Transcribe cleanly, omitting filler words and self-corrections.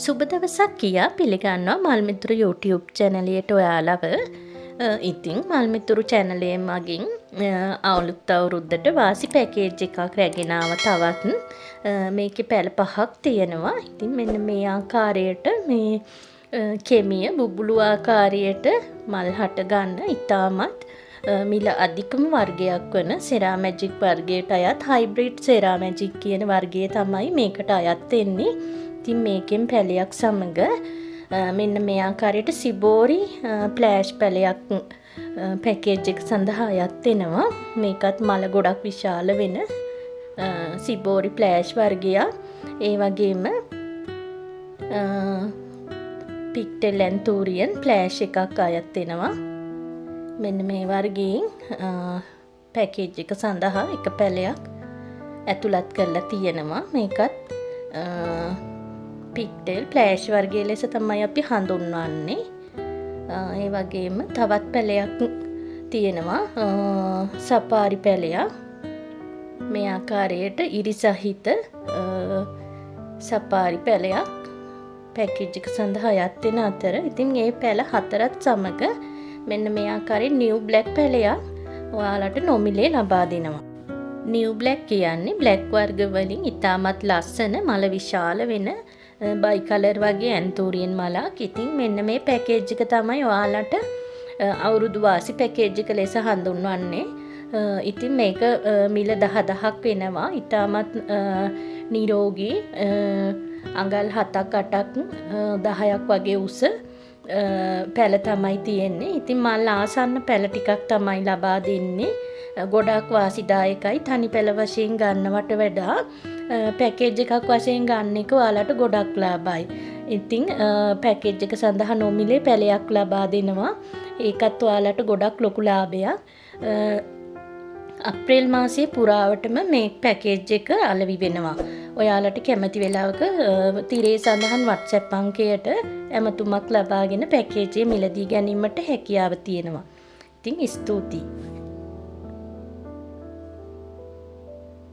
සුබ දවසක් කියා පිළිගන්නවා මල්මිතුරු YouTube චැනලයට ඔයාලව. ඉතින් මල්මිතුරු චැනලේ මගින් අවුරුද්ද අවුරුද්දට වාසි පැකේජ් එකක් රැගෙන ආව තවත් මේකේ පැල 5ක් තියෙනවා. ඉතින් මෙන්න මේ ආකාරයට මේ කෙමිය බුබුලු ආකාරයට මල් හට ගන්න ඉතාමත් මිල අධිකම වර්ගයක් වන සෙරාමැජික් වර්ගයට අයත් හයිබ්‍රිඩ් සෙරාමැජික් කියන වර්ගය තමයි මේකට අයත් වෙන්නේ. ඉතින් මේකෙන් පැලයක් සමග මෙන්න මේ ආකාරයට සිබෝරි ෆ්ලෑෂ් පැලයක් පැකේජ් එක සඳහා අයත් වෙනවා. මේකත් මල ගොඩක් විශාල වෙන සිබෝරි ෆ්ලෑෂ් වර්ගයක්. ඒ වගේම පික්ටෙල් ඇන්තූරියන් ෆ්ලෑෂ් එකක් අයත් වෙනවා. මෙන්න මේ වර්ගයෙන් පැකේජ් එක සඳහා එක පැලයක් ඇතුළත් කරලා තියෙනවා. මේකත් පික්ටෙල් ෆ්ලෑෂ් වර්ගයේ ලෙස තමයි අපි හඳුන්වන්නේ. ඒ වගේම තවත් පැලයක් තියෙනවා සපාරි පැලයක්. මේ ආකාරයට ඉරි සහිත සපාරි පැලයක් පැකේජ් එක සඳහා අයත් වෙන අතර ඉතින් මේ පැල හතරත් සමග මෙන්න මේ ආකාරයේ නිව් බ්ලැක් පැලයක් ඔයාලට නොමිලේ ලබා දෙනවා. නිව් බ්ලැක් කියන්නේ බ්ලැක් වර්ග වලින් ඉතාමත් ලස්සන මල විශාල වෙන බයි කලර් වගේ ඇන්තූරියන් මලක්. ඉතින් මෙන්න මේ පැකේජ් එක තමයි ඔයාලට අවුරුදු වාසි පැකේජ් එක ලෙස හඳුන්වන්නේ. ඉතින් මේක මිල 10000ක් වෙනවා. ඉතාමත් නිරෝගී අඟල් 7ක් 8ක් 10ක් වගේ උස පැල තමයි තියෙන්නේ. ඉතින් මල් ආසන්න පැල ටිකක් තමයි ලබා දෙන්නේ. ගොඩක් වාසිදායකයි තනි පැල වශයෙන් ගන්නවට වඩා පැකේජ් එකක් වශයෙන් ගන්න එක ඔයාලට ගොඩක් ලාභයි. ඉතින් පැකේජ් එක සඳහා නොමිලේ පැලයක් ලබා දෙනවා. ඒකත් ඔයාලට ගොඩක් ලොකු ලාභයක්. අප්‍රේල් මාසයේ පුරාවටම මේ පැකේජ් එක අලෙවි වෙනවා. ඔයාලට කැමති වෙලාවක තිරේ සඳහන් WhatsApp අංකයට ඇමතුමක් ලබාගෙන පැකේජ් එක මිලදී ගැනීමට හැකියාව තියෙනවා. ඉතින් ස්තුතියි.